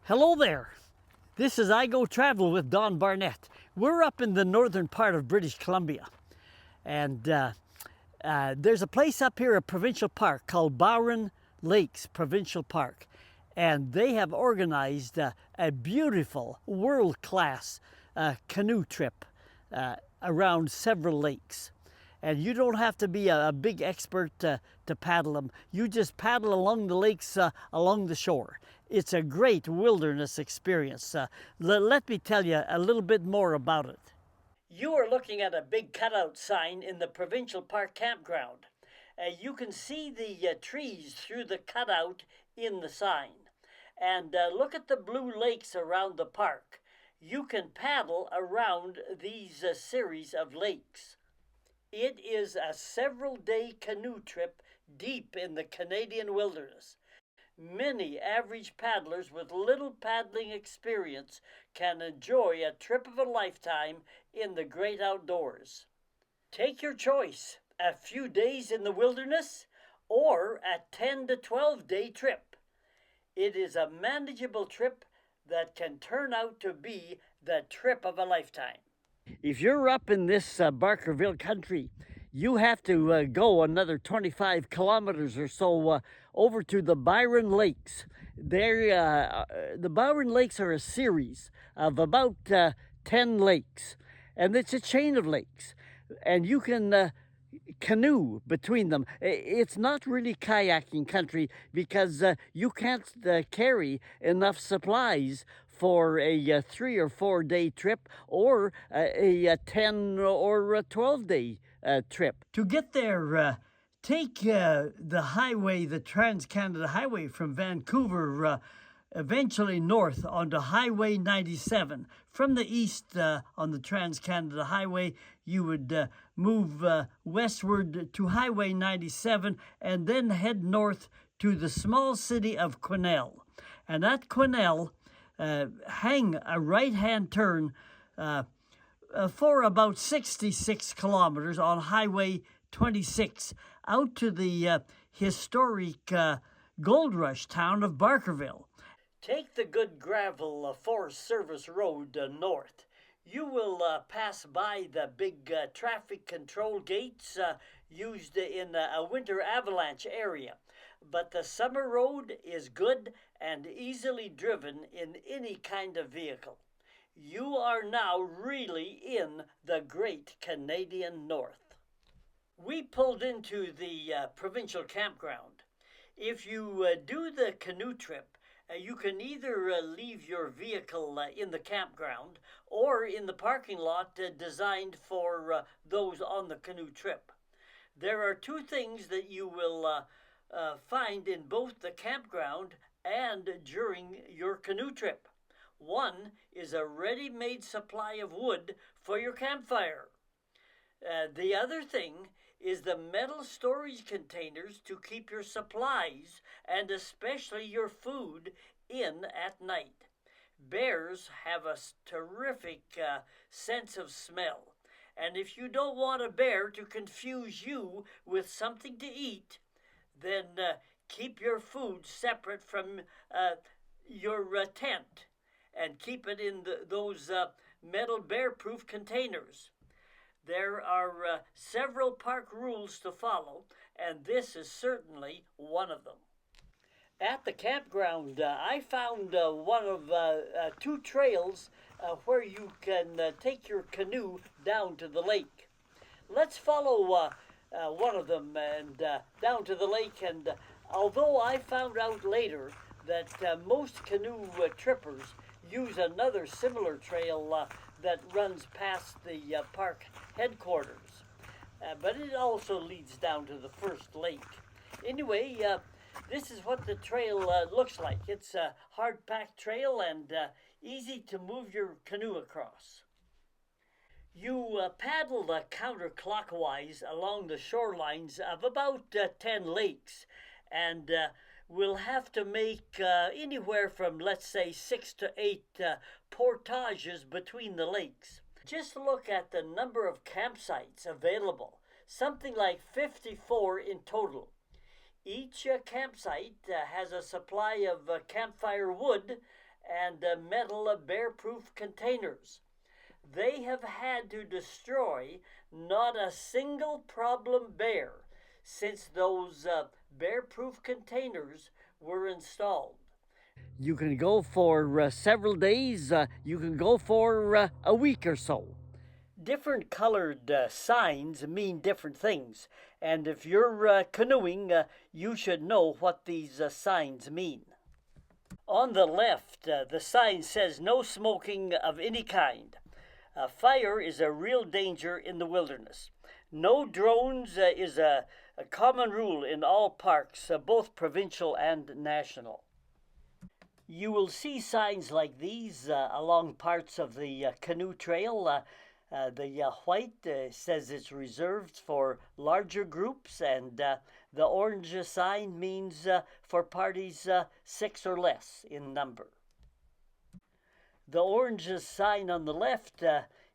Hello there. This is I Go Travel with Don Barnett. We're up in the northern part of British Columbia. And there's a place up here, a provincial park called Bowron Lakes Provincial Park. And they have organized a beautiful, world-class canoe trip around several lakes. And you don't have to be a big expert to paddle them. You just paddle along the lakes along the shore. It's a great wilderness experience. Let me tell you a little bit more about it. You are looking at a big cutout sign in the Provincial Park campground. You can see the trees through the cutout in the sign. And look at the blue lakes around the park. You can paddle around these series of lakes. It is a several-day canoe trip deep in the Canadian wilderness. Many average paddlers with little paddling experience can enjoy a trip of a lifetime in the great outdoors. Take your choice, a few days in the wilderness or a 10 to 12-day trip. It is a manageable trip that can turn out to be the trip of a lifetime. If you're up in this Barkerville country, you have to go another 25 kilometers or so over to the Bowron Lakes. The Bowron Lakes are a series of about 10 lakes, and it's a chain of lakes, and you can canoe between them. It's not really kayaking country because you can't carry enough supplies for a 3 or 4 day trip or a 10 or a 12-day trip. To get there, take the highway, the Trans-Canada Highway from Vancouver, eventually north onto Highway 97. From the east on the Trans-Canada Highway, you would move westward to Highway 97 and then head north to the small city of Quesnel. And at Quesnel, hang a right-hand turn for about 66 kilometers on Highway 26 out to the historic gold rush town of Barkerville. Take the good gravel Forest Service Road north. You will pass by the big traffic control gates used in a winter avalanche area. But the summer road is good and easily driven in any kind of vehicle. You are now really in the great Canadian North. We pulled into the provincial campground. If you do the canoe trip, you can either leave your vehicle in the campground or in the parking lot designed for those on the canoe trip. There are two things that you will find in both the campground and during your canoe trip. One is a ready-made supply of wood for your campfire. The other thing is the metal storage containers to keep your supplies and especially your food in at night. Bears have a terrific sense of smell, and if you don't want a bear to confuse you with something to eat, then keep your food separate from your tent and keep it in those metal bear-proof containers. There are several park rules to follow, and this is certainly one of them. At the campground, I found one of two trails where you can take your canoe down to the lake. Let's follow one of them and down to the lake, and although I found out later that most canoe trippers use another similar trail that runs past the park headquarters, but it also leads down to the first lake. Anyway, this is what the trail looks like. It's a hard-packed trail and easy to move your canoe across. You paddle counterclockwise along the shorelines of about 10 lakes, and will have to make anywhere from, let's say, 6 to 8 portages between the lakes. Just look at the number of campsites available, something like 54 in total. Each campsite has a supply of campfire wood and metal bear-proof containers. They have had to destroy not a single problem bear since those bear-proof containers were installed. You can go for several days, you can go for a week or so. Different colored signs mean different things, and if you're canoeing, you should know what these signs mean. On the left, the sign says no smoking of any kind. Fire is a real danger in the wilderness. No drones is a common rule in all parks, both provincial and national. You will see signs like these along parts of the canoe trail. The white says it's reserved for larger groups, and the orange sign means for parties 6 or less in number. The orange sign on the left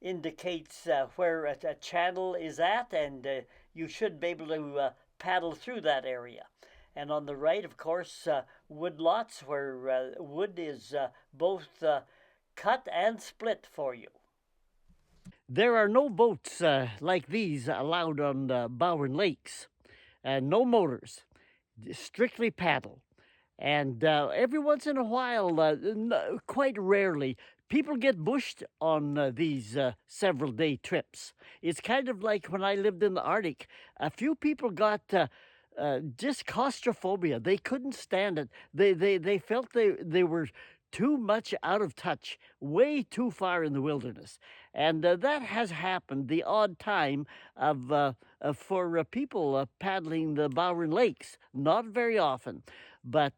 indicates where a channel is at, and you should be able to paddle through that area. And on the right, of course, wood lots where wood is both cut and split for you. There are no boats like these allowed on Bowron lakes, no motors, strictly paddle. And every once in a while, quite rarely, people get bushed on these several day trips. It's kind of like when I lived in the Arctic. A few people got just claustrophobia. They couldn't stand it. They felt they were too much out of touch, way too far in the wilderness. And that has happened the odd time for people paddling the Bowron Lakes. Not very often. But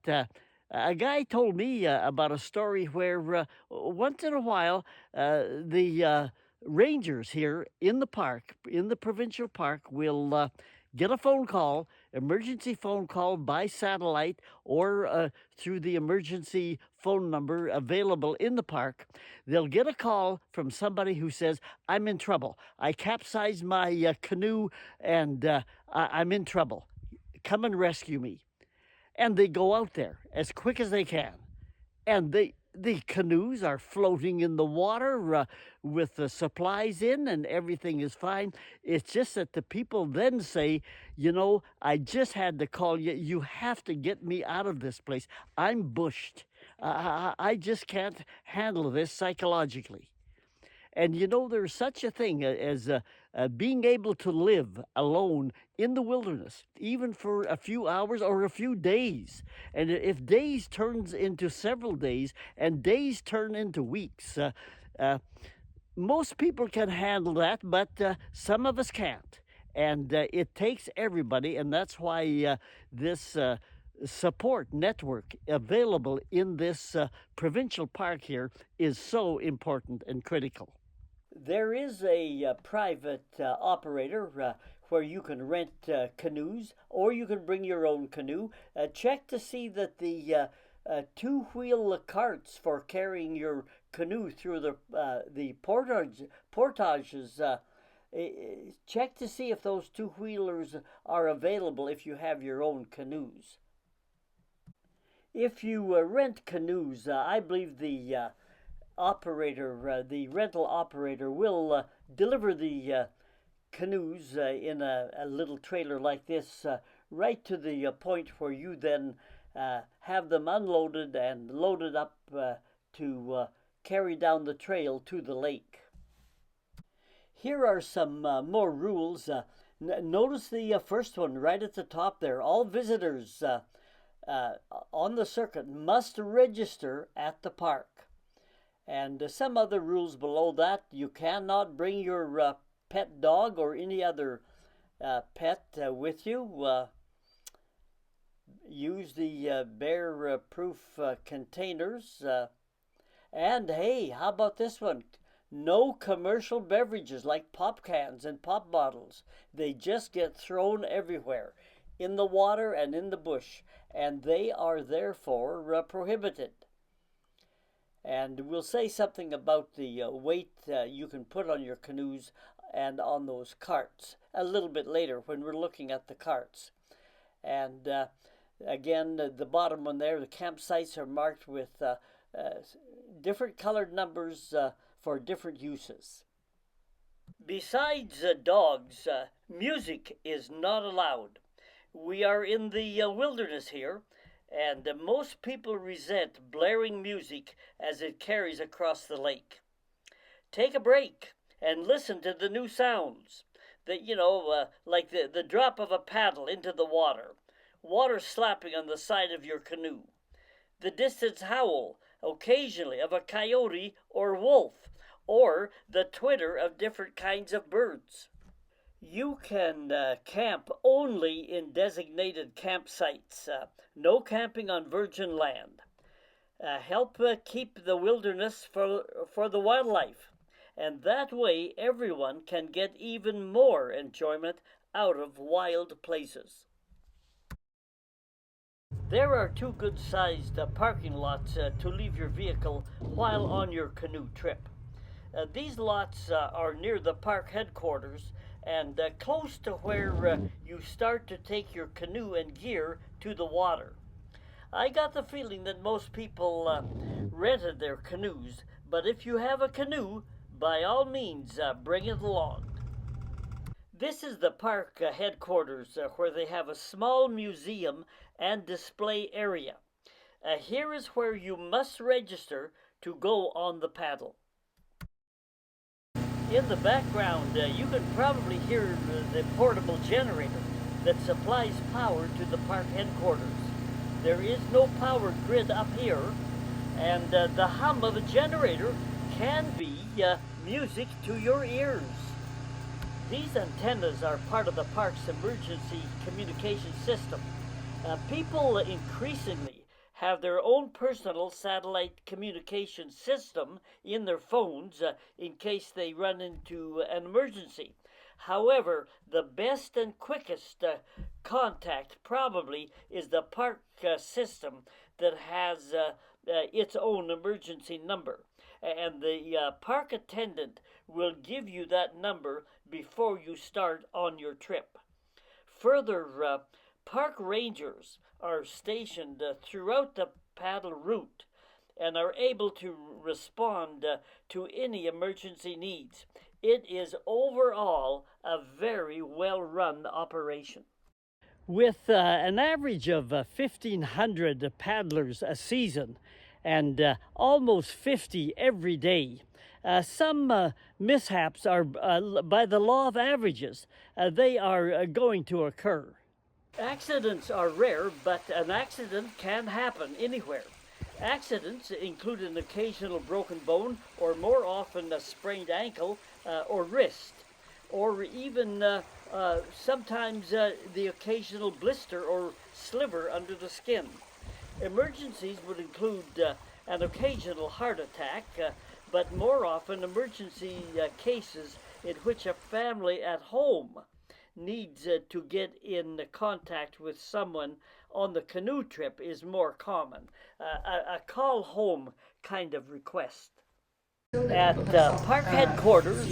a guy told me about a story where once in a while the rangers here in the park, in the provincial park, will get a phone call, emergency phone call by satellite or through the emergency phone number available in the park. They'll get a call from somebody who says, I'm in trouble. I capsized my canoe and I'm in trouble. Come and rescue me. And they go out there as quick as they can. And the canoes are floating in the water with the supplies in, and everything is fine. It's just that the people then say, you know, I just had to call you. You have to get me out of this place. I'm bushed. I just can't handle this psychologically. And you know, there's such a thing as being able to live alone in the wilderness, even for a few hours or a few days. And if days turns into several days and days turn into weeks, most people can handle that, but some of us can't. And it takes everybody, and that's why this support network available in this provincial park here is so important and critical. There is a private operator where you can rent canoes, or you can bring your own canoe. Check to see that the two-wheel carts for carrying your canoe through the portages. Check to see if those two-wheelers are available if you have your own canoes. If you rent canoes, I believe the rental operator will deliver the canoes in a little trailer like this right to the point where you then have them unloaded and loaded up to carry down the trail to the lake. Here are some more rules. Notice the first one right at the top there. All visitors on the circuit must register at the park. And some other rules below that. You cannot bring your pet dog or any other pet with you. Use the bear-proof containers. And hey, how about this one? No commercial beverages like pop cans and pop bottles. They just get thrown everywhere, in the water and in the bush, and they are therefore prohibited. And we'll say something about the weight you can put on your canoes and on those carts a little bit later when we're looking at the carts. And again, the bottom one there, the campsites are marked with different colored numbers for different uses. Besides dogs, music is not allowed. We are in the wilderness here, and most people resent blaring music as it carries across the lake. Take a break and listen to the new sounds. Like the drop of a paddle into the water slapping on the side of your canoe, the distant howl, occasionally, of a coyote or wolf, or the twitter of different kinds of birds. You can camp only in designated campsites, no camping on virgin land. Help keep the wilderness for the wildlife, and that way everyone can get even more enjoyment out of wild places. There are two good-sized parking lots to leave your vehicle while on your canoe trip. These lots are near the park headquarters and close to where you start to take your canoe and gear to the water. I got the feeling that most people rented their canoes, but if you have a canoe, by all means, bring it along. This is the park headquarters where they have a small museum and display area. Here is where you must register to go on the paddle. In the background, you can probably hear the portable generator that supplies power to the park headquarters. There is no power grid up here, and the hum of a generator can be music to your ears. These antennas are part of the park's emergency communication system. People increasingly have their own personal satellite communication system in their phones in case they run into an emergency. However, the best and quickest contact probably is the park system that has its own emergency number. And the park attendant will give you that number before you start on your trip. Further, park rangers are stationed throughout the paddle route and are able to respond to any emergency needs. It is overall a very well-run operation. With an average of 1,500 paddlers a season and almost 50 every day, some mishaps are, by the law of averages, they are going to occur. Accidents are rare, but an accident can happen anywhere. Accidents include an occasional broken bone, or more often a sprained ankle or wrist, or even sometimes the occasional blister or sliver under the skin. Emergencies would include an occasional heart attack, but more often emergency cases in which a family at home needs to get in contact with someone on the canoe trip is more common. A call home kind of request. At park headquarters,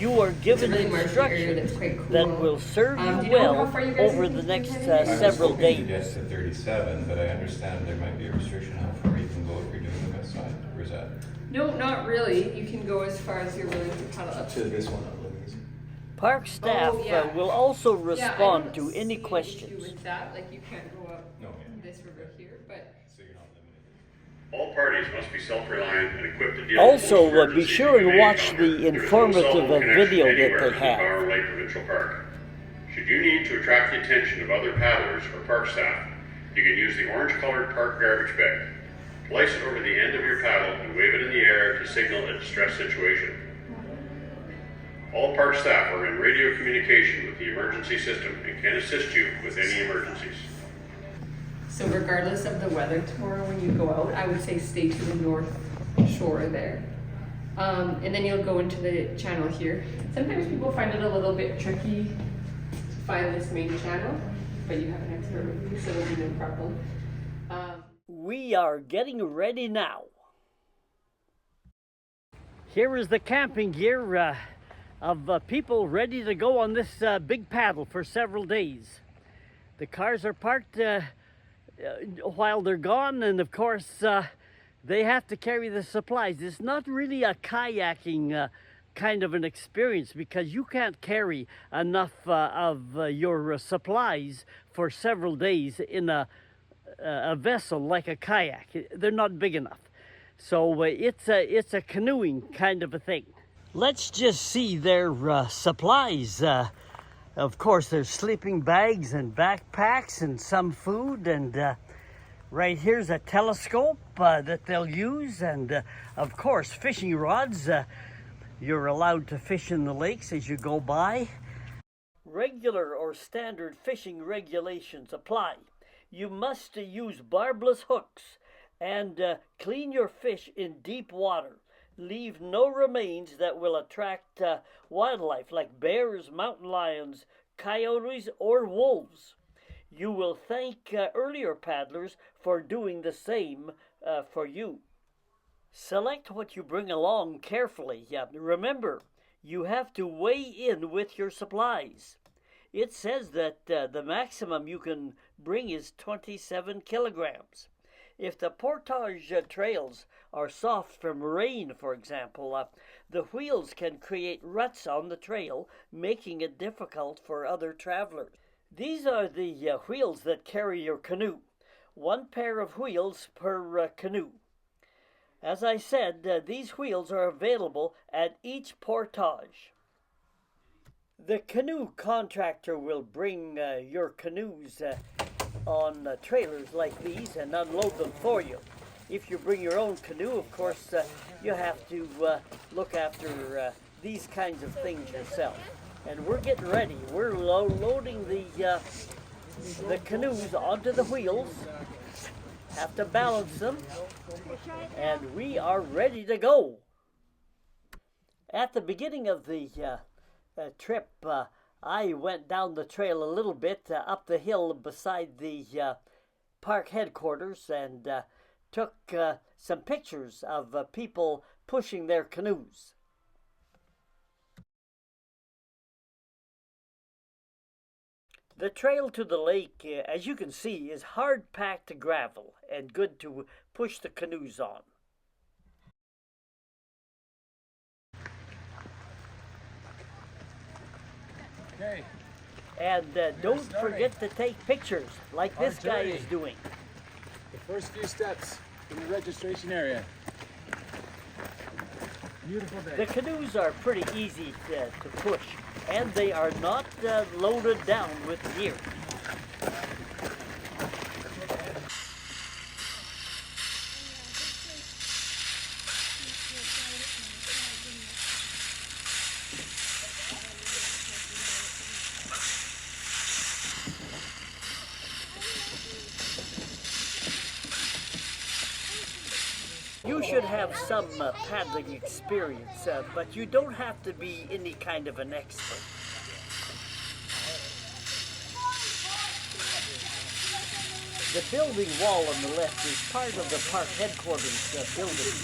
you are given instructions that will serve you well over the next several days. Yes, to 37, but I understand there might be a restriction how far you can go if you're doing the west side. Or is that? No, not really. You can go as far as you're willing to paddle up to this one. Park staff will also respond to any questions. With that, like you can't go up this river here, but so you're not limited. All parties must be self-reliant and equipped to deal also, with most be sure and watch the informative video that they have. Bowron Lake Provincial Park. Should you need to attract the attention of other paddlers or park staff, you can use the orange-colored park garbage bag. Place it over the end of your paddle and wave it in the air to signal a distress situation. All park staff are in radio communication with the emergency system and can assist you with any emergencies. so regardless of the weather tomorrow when you go out, I would say stay to the north shore there. And then you'll go into the channel here. Sometimes people find it a little bit tricky to find this main channel, but you have an expert with you, so it'll be no problem. We are getting ready now. Here is the camping gear of people ready to go on this big paddle for several days. The cars are parked while they're gone, and of course They have to carry the supplies. It's not really a kayaking kind of an experience because you can't carry enough of your supplies for several days in a vessel like a kayak. They're not big enough. So it's a canoeing kind of a thing. Let's just see their supplies. Of course, there's sleeping bags and backpacks and some food, and right here's a telescope that they'll use, and of course fishing rods. You're allowed to fish in the lakes as you go by. Regular or standard fishing regulations apply. You must use barbless hooks and clean your fish in deep water. Leave no remains that will attract wildlife like bears, mountain lions, coyotes, or wolves. You will thank earlier paddlers for doing the same for you. Select what you bring along carefully. Remember, you have to weigh in with your supplies. It says that the maximum you can bring is 27 kilograms. If the portage trails are soft from rain, for example, the wheels can create ruts on the trail, making it difficult for other travelers. These are the wheels that carry your canoe. One pair of wheels per canoe. As I said, these wheels are available at each portage. The canoe contractor will bring your canoes on trailers like these and unload them for you. If you bring your own canoe, of course, you have to look after these kinds of things yourself. And we're getting ready. We're loading the canoes onto the wheels. Have to balance them, and we are ready to go. At the beginning of the trip, I went down the trail a little bit up the hill beside the park headquarters and took some pictures of people pushing their canoes. The trail to the lake, as you can see, is hard-packed gravel and good to push the canoes on. Okay. And don't forget to take pictures like this guy is doing. The first few steps in the registration area. Beautiful day. The canoes are pretty easy to push, and they are not loaded down with gear. You should have some paddling experience, but you don't have to be any kind of an expert. The building wall on the left is part of the park headquarters building.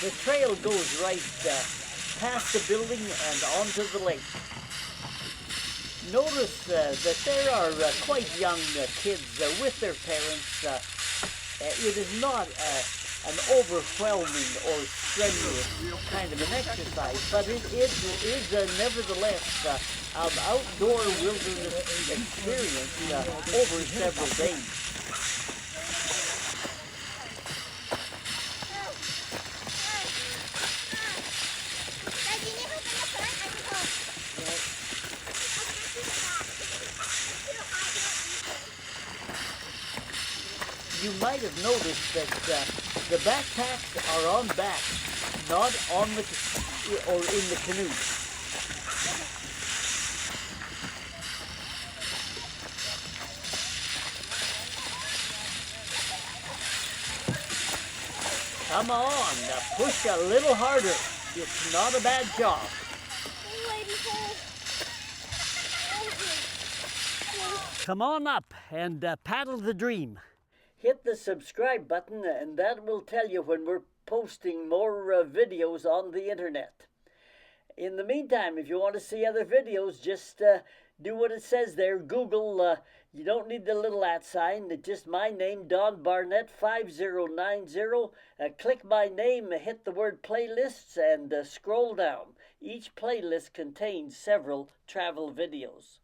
The trail goes right past the building and onto the lake. Notice that there are quite young kids with their parents. It is not an overwhelming or strenuous kind of an exercise, but it is nevertheless an outdoor wilderness experience over several days. You might have noticed that the backpacks are on back, not on the or in the canoe. Come on, push a little harder. It's not a bad job. Come on up and paddle the dream. Hit the subscribe button and that will tell you when we're posting more videos on the internet. In the meantime, if you want to see other videos, just do what it says there. Google, you don't need the little @ sign. It's just my name, Don Barnett 5090. Click my name, hit the word playlists, and scroll down. Each playlist contains several travel videos.